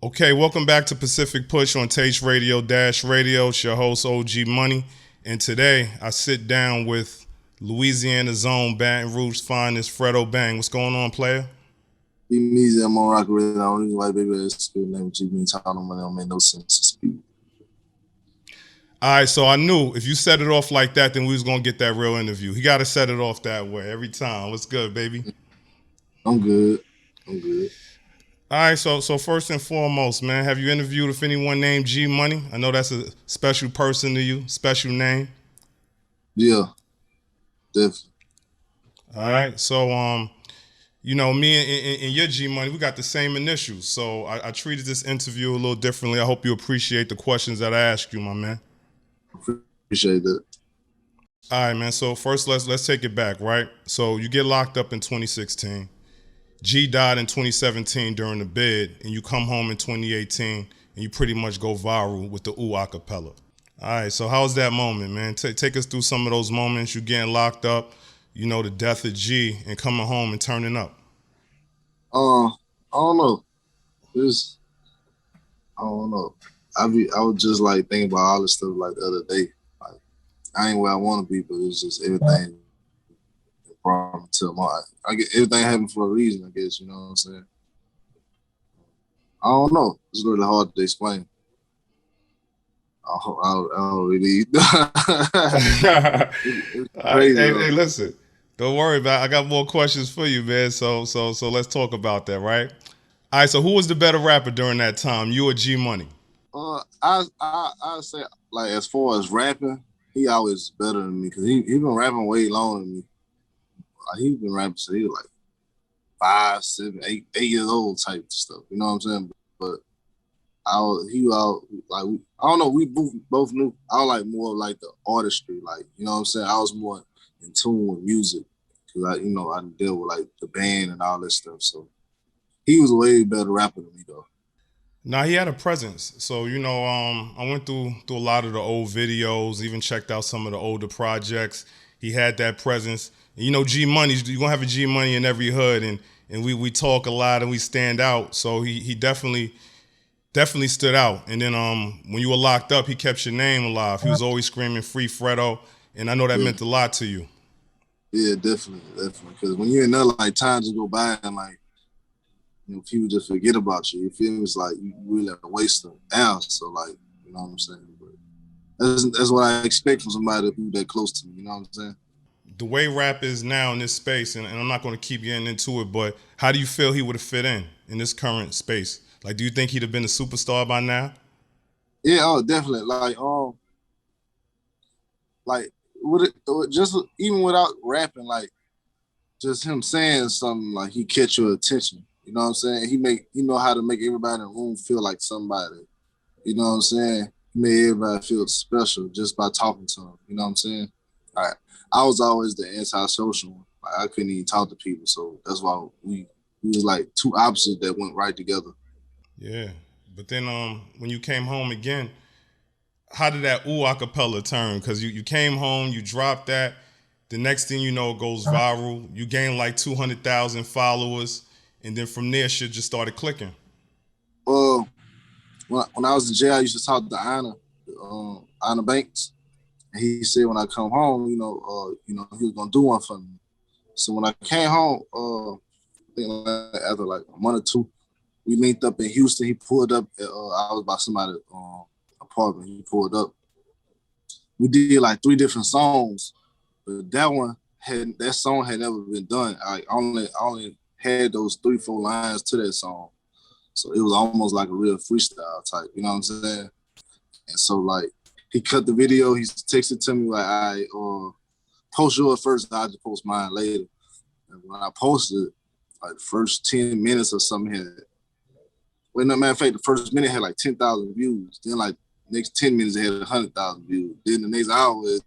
Okay, welcome back to Pacific Push on Taste Radio Dash Radio. It's your host OGee Money, and today I sit down with Louisiana's own Baton Rouge finest Fredo Bang. What's going on, player? Be easy, I'm on rock with it. I don't even like baby that's good name. G been talking money don't make no sense to speak. All right, so I knew if you set it off like that, then we was gonna get that real interview. He got to set it off that way every time. What's good, baby? I'm good. I'm good. All right, so first and foremost, man, have you interviewed with anyone named G Money? I know that's a special person to you, special name. Yeah, definitely. All right, so me and your G Money, we got the same initials. So I treated this interview a little differently. I hope you appreciate the questions that I asked you, my man. Appreciate that. All right, man. So first, let's take it back, right? So you get locked up in 2016. G died in 2017 during the bid, and you come home in 2018, and you pretty much go viral with the Ooh acapella. All right, so how's that moment, man? Take us through some of those moments. You getting locked up, the death of G, and coming home and turning up. I don't know. Just I don't know. I was just like thinking about all this stuff like the other day. Like I ain't where I want to be, but it's just everything brought me to my. I get everything happened for a reason. I guess you know what I'm saying. I don't know. It's really hard to explain. I don't really. It's crazy. Hey, listen. Don't worry about it. I got more questions for you, man. So let's talk about that, right? All right. So who was the better rapper during that time, you or G Money? I say like as far as rapping, he always better than me because he been rapping way longer than me. Like he's been rapping since he was like 5, 7, 8 years old type stuff. You know what I'm saying? But he was like I don't know. We both knew I was like more like the artistry. Like you know what I'm saying? I was more in tune with music because I deal with like the band and all this stuff. So he was a way better rapper than me though. Now he had a presence. So I went through a lot of the old videos, even checked out some of the older projects. He had that presence. And G Money, you're gonna have a G Money in every hood, and we talk a lot and we stand out. So he definitely stood out. And then when you were locked up, he kept your name alive. He was always screaming "Free Fredo," and I know that Yeah, meant a lot to you. yeah, definitely. Because when you're in there, like time just go by and like people just forget about you. You feel me? It's like you really have to waste an hour. So like, you know what I'm saying? But that's what I expect from somebody who's that close to me. You know what I'm saying? The way rap is now in this space, and I'm not going to keep getting into it, but how do you feel he would have fit in this current space? Like, do you think he'd have been a superstar by now? Yeah, oh, definitely. Like with it, just even without rapping, like just him saying something, like he catch your attention. You know what I'm saying? He know how to make everybody in the room feel like somebody. You know what I'm saying? He made everybody feel special just by talking to him. You know what I'm saying? Like I was always the antisocial one. Like I couldn't even talk to people, so that's why we was like two opposites that went right together. Yeah. But then when you came home again, how did that ooh acapella turn? Because you came home, you dropped that. The next thing you know, it goes viral. You gain like 200,000 followers. And then from there, shit just started clicking. Uh, when I was in jail, I used to talk to Anna Banks, and he said when I come home, he was gonna do one for me. So when I came home, I think after like a month or two, we linked up in Houston. He pulled up. I was by somebody's apartment. He pulled up. We did like 3 different songs, but that song had never been done. I only had those 3, 4 lines to that song, so it was almost like a real freestyle type. You know what I'm saying? And so like he cut the video. He texted to me like, "I post yours first. I just post mine later." And when I posted, like the first 10 minutes or something had. Well, no matter of fact, the first minute had like 10,000 views. Then like next 10 minutes it had 100,000 views. Then the next hour it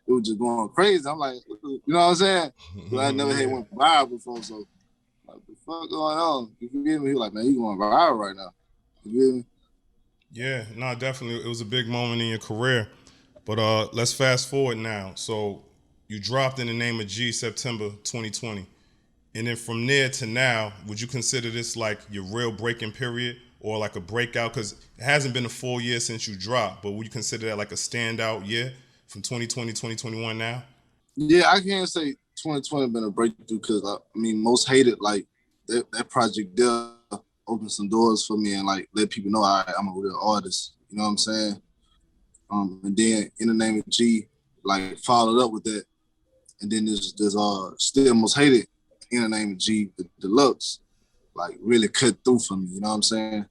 was just going crazy. I'm like, you know what I'm saying? But I never had Yeah. went viral before, so like, what the fuck going on? You feel me? He was like, man, you going viral right now. You feel me? Yeah, no, definitely. It was a big moment in your career. But let's fast forward now. So you dropped in the name of G September 2020. And then from there to now, would you consider this like your real breaking period? or like a breakout? Because it hasn't been a full year since you dropped, but would you consider that like a standout year from 2020, 2021 now? Yeah, I can't say 2020 been a breakthrough because I mean, most hated like that project there opened some doors for me and like let people know I'm a real artist. You know what I'm saying? And then In the Name of G, like followed up with that, and then there's Still Most Hated, In the Name of G, the deluxe, like really cut through for me. You know what I'm saying?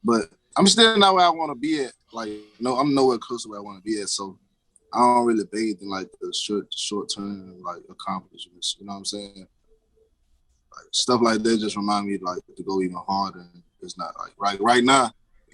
But I'm still not where I want to be at. Like, no, I'm nowhere close to where I want to be at. So I don't really bathe in like the short term like accomplishments. You know what I'm saying? Like stuff like that just remind me like to go even harder. And it's not like right now.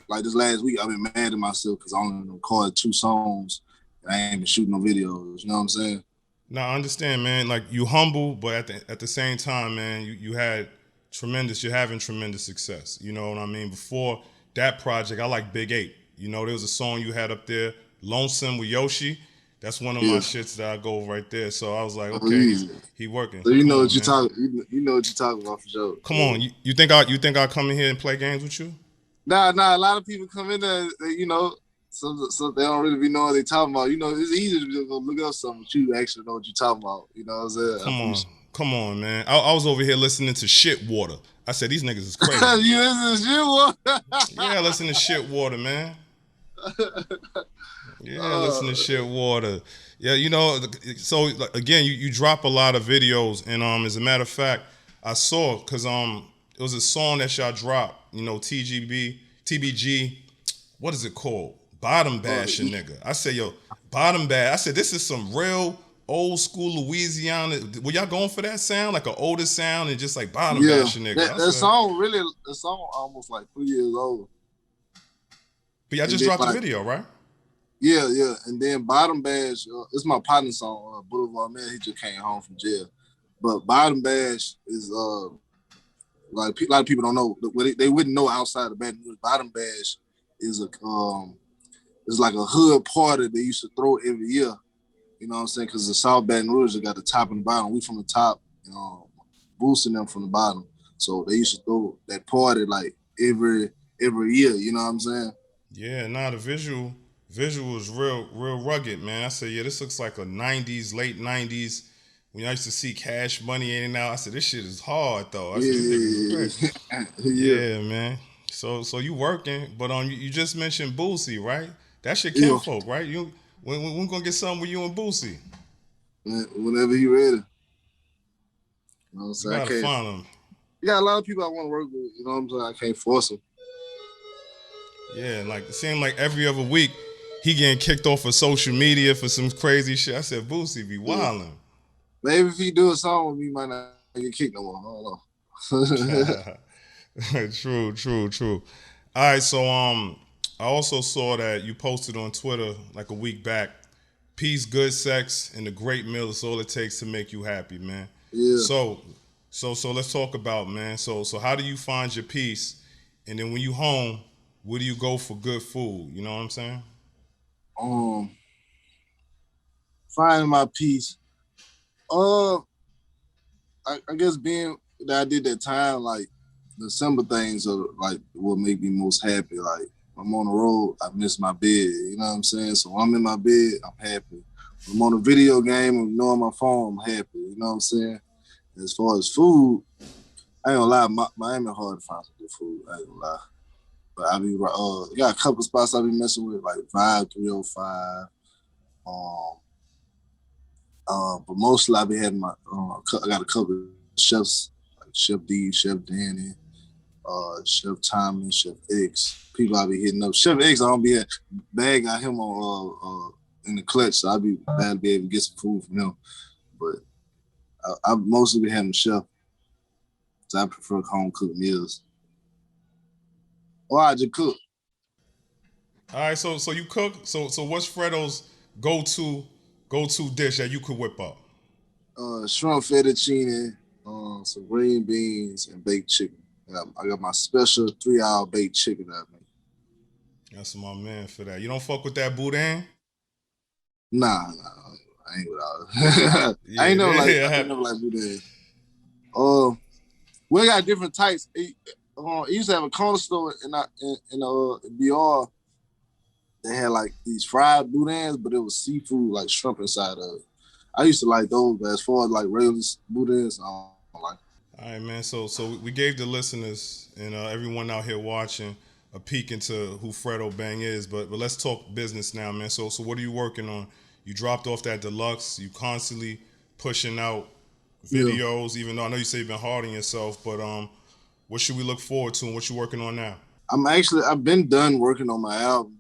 Like this last week, I've been mad at myself because I only recorded 2 songs and I ain't been shooting no videos. You know what I'm saying? Now I understand, man. Like you humble, but at the same time, man, you had tremendous. You're having tremendous success. You know what I mean? Before that project, I like Big 8. You know, there was a song you had up there, "Lonesome" with Yoshi. That's one of my Yeah. shits that I go right there. So I was like, Oh, okay, yeah. he working. So you Come know on, what you man. talking. You know what you talking about for sure. Come on. You think I'll come in here and play games with you? Nah. A lot of people come in there, you know, so they don't really be knowing what they talking about. You know, it's easy to just go look up something, but you actually know what you talking about. You know what I'm saying? Come on, man. I was over here listening to Shit Water. I said these niggas is crazy. You listen to Shit Water? Yeah, listen to Shit Water, man. Yeah, listen to Shit Water. Yeah, you know. So again, you drop a lot of videos, and as a matter of fact, I saw because it was a song that y'all dropped. You know, TBG. What is it called? Bottom bashing nigga. I said, yo, bottom bash. I said, this is some real old school Louisiana. Were y'all going for that sound, like an older sound, and just like bottom bashing nigga? That song almost like 3 years old. But y'all just dropped the video, right? Yeah. And then Bottom Bash, it's my partner song, Boulevard Man. He just came home from jail. But Bottom Bash is like a lot of people don't know. They wouldn't know outside of Baton Rouge. Bottom Bash is like a hood party they used to throw every year. You know what I'm saying? Because the South Baton Rouge, they got the top and the bottom. We from the top, you know, boosting them from the bottom. So they used to throw that party like every year. You know what I'm saying? Yeah, the visual is real rugged, man. I said, yeah, this looks like a 90s, late 90s. When I used to see Cash Money in and out, I said, this shit is hard though. I said, these niggas crazy. Yeah, man. So you working, but you just mentioned Boosie, right? That's your kinfolk, right? When we gonna get something with you and Boosie? Whenever he ready. You know what I'm saying? You gotta find him. You got a lot of people I want to work with. You know what I'm saying? I can't force them. Yeah, like it seemed like every other week he getting kicked off of social media for some crazy shit. I said, Boosie be wildin'. Maybe if he do a song with me, he might not get kicked no more. I don't know. True. All right, so I also saw that you posted on Twitter like a week back. Peace, good sex, and a great meal is all it takes to make you happy, man. Yeah. So let's talk about, man. So how do you find your peace? And then when you home, where do you go for good food? You know what I'm saying? Finding my peace. I guess being that I did that time, like the simple things are like what make me most happy. Like I'm on the road, I miss my bed. You know what I'm saying? So when I'm in my bed, I'm happy. When I'm on a video game and on my phone, I'm happy. You know what I'm saying? As far as food, I ain't gonna lie, Miami hard to find some good food. I ain't gonna lie. But I be got a couple spots I be messing with, like Vibe 305. But mostly I be having my I got a couple of chefs like Chef D, Chef Danny, Chef Tommy, Chef X. People I be hitting up. Chef X, I don't be at bag. Got him on in the clutch, so I be glad to be able to get some food from him. But I mostly be having chef. So I prefer home cooked meals. Or I just cook. All right, so you cook. So what's Fredo's go-to dish that you could whip up? Shrimp fettuccine, some green beans, and baked chicken. I got my special 3-hour baked chicken that I make. That's my man for that. You don't fuck with that boudin? Nah, I ain't without it. I ain't never like boudin. We got different types. he used to have a corner store in BR. They had like these fried boudins, but it was seafood, like shrimp inside of it. I used to like those, but as far as like regular boudins, I don't like. All right, man. So we gave the listeners and everyone out here watching a peek into who Fredo Bang is, but let's talk business now, man. So what are you working on? You dropped off that deluxe. You constantly pushing out Yeah. videos, even though I know you say you've been hard on yourself. But what should we look forward to, and what you working on now? I've been done working on my album.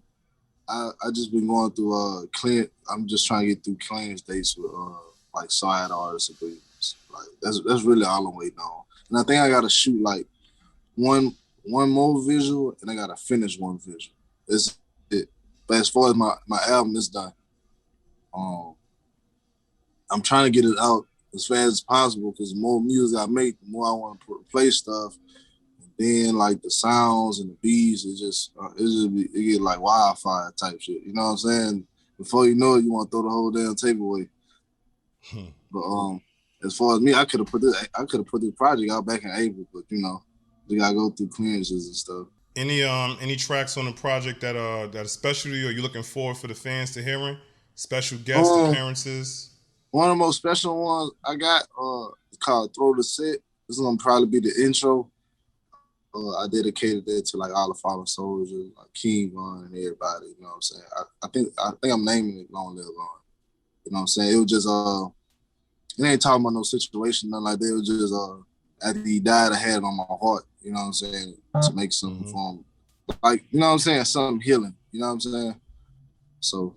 I just been going through clean. I'm just trying to get through clearance dates with like side artists agreements. Like that's really all I'm waiting on. And I think I gotta shoot like one more visual, and I gotta finish one visual. That's it. But as far as my album is done, um, I'm trying to get it out as fast as possible because the more music I make, the more I want to play stuff. Then like the sounds and the beats, it get like wildfire type shit. You know what I'm saying? Before you know it, you want to throw the whole damn tape away. But as far as me, I could have put this project out back in April, but you know, we gotta go through clearances and stuff. Any tracks on the project that are special to you? Are you looking forward for the fans to hearing? Special guest appearances? One of the most special ones I got it's called "Throw the Set." This is gonna probably be the intro. I dedicated that to like all the fallen soldiers, like King Von and everybody. You know what I'm saying? I think I'm naming it "Long Live On." You know what I'm saying? It was just it ain't talking about no situation, nothing like that. It was just after he died, I had it on my heart. You know what I'm saying? To make something for him, like you know what I'm saying, something healing. You know what I'm saying? So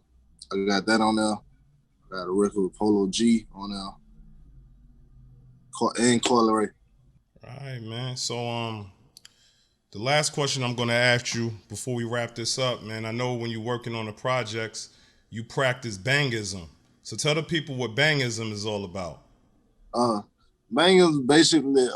I got that on there. I got a record with Polo G on there, and Coil Ray. All right, man. So the last question I'm gonna ask you before we wrap this up, man. I know when you're working on the projects, you practice Bangism. So tell the people what Bangism is all about. Bangism is basically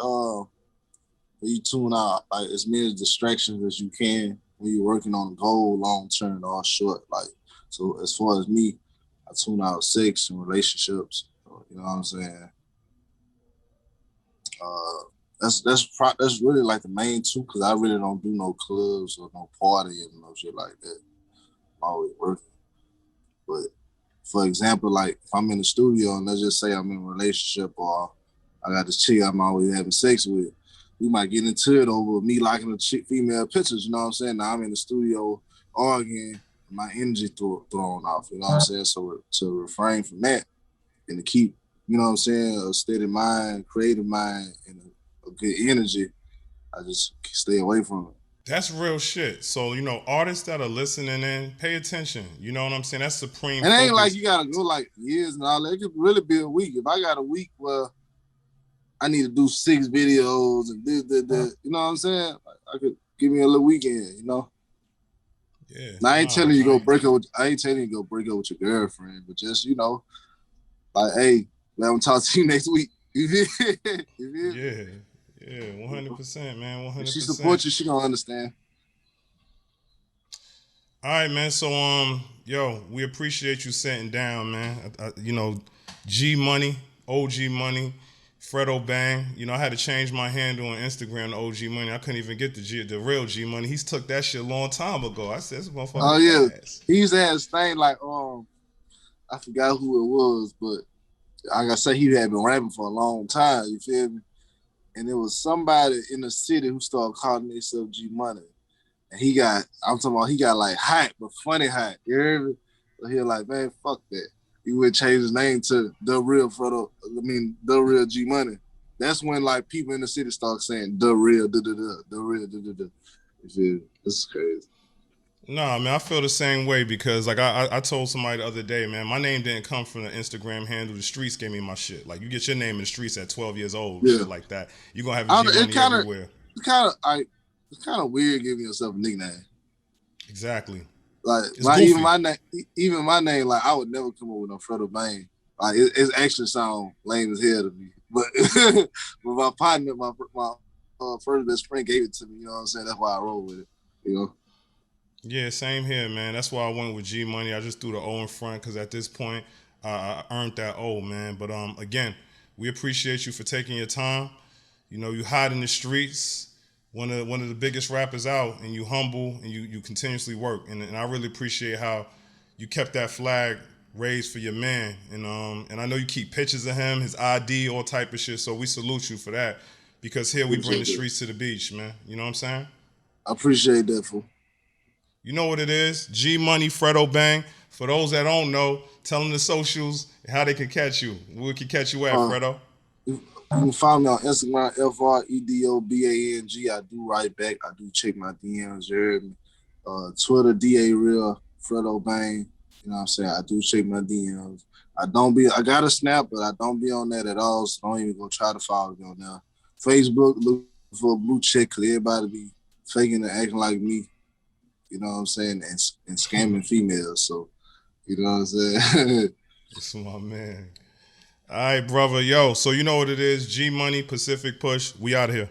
you tune out like as many distractions as you can when you're working on a goal, long term or short. Like so, as far as me, I tune out sex and relationships. You know what I'm saying? That's really like the main two because I really don't do no clubs or no partying and no shit like that. I'm always working. But for example, like if I'm in the studio and let's just say I'm in a relationship or I got this chick I'm always having sex with, we might get into it over me liking the chick female pictures. You know what I'm saying? Now I'm in the studio arguing, my energy thrown off. You know what I'm saying? So to refrain from that and to keep, you know what I'm saying, a steady mind, creative mind, and a good energy, I just stay away from it. That's real shit. So, artists that are listening in, pay attention. You know what I'm saying? That's supreme And it ain't focus. like you gotta go like years and all that. It could really be a week. If I got a week where I need to do 6 videos and this, you know what I'm saying? I could give me a little weekend, you know? Yeah. Now, I ain't telling you go break up with your girlfriend, but just, like, hey, man, I'm talking to you next week. You feel? Yeah. Yeah, 100%, man. 100%. If she supports you, she gonna understand. All right, man. So, we appreciate you sitting down, man. G Money, OGee Money, Fredo Bang. I had to change my handle on Instagram to OGee Money. I couldn't even get the real G Money. He's took that shit a long time ago. I said, this motherfucker. Oh yeah, he used to have this thing like I forgot who it was, but like I say, he had been rapping for a long time. You feel me? And there was somebody in the city who started calling himself G Money. And he got like hot, but funny hot. You hear me? So he was like, man, fuck that. He would change his name to the real G Money. That's when like people in the city start saying the real, the real, You feel me? This is crazy. Nah, man, I feel the same way because like I told somebody the other day, man, my name didn't come from the Instagram handle. The streets gave me my shit. Like you get your name in the streets at 12 years old, shit like that. You're gonna have a G Money everywhere. It's kind of weird giving yourself a nickname. Exactly. Like even my name, like I would never come up with no Fredo Bang. Like it actually sounds lame as hell to me. But but my partner, my first best friend gave it to me. You know what I'm saying? That's why I roll with it. You know. Yeah, same here, man. That's why I went with G Money. I just threw the O in front because at this point, I earned that O, man. But again, we appreciate you for taking your time. You hot in the streets. one of the biggest rappers out, and you humble and you continuously work, and I really appreciate how you kept that flag raised for your man, and I know you keep pictures of him, his ID, all type of shit. So we salute you for that, because here we bring the Appreciate that. streets to the beach, man. You know what I'm saying? I appreciate that, fool. You know what it is? G Money, Fredo Bang. For those that don't know, tell them the socials, how they can catch you. Where can catch you at, Fredo? You can find me on Instagram, FREDOBANG. I do write back. I do check my DMs. You heard me? Twitter, DA Real, Fredo Bang. You know what I'm saying? I do check my DMs. I got a snap, but I don't be on that at all. So don't even go try to follow me on there. Facebook, look for a blue check, because everybody be faking and acting like me. You know what I'm saying? And scamming females. So, you know what I'm saying? That's my man. All right, brother. Yo, so you know what it is. G Money, Pacific Push. We out of here.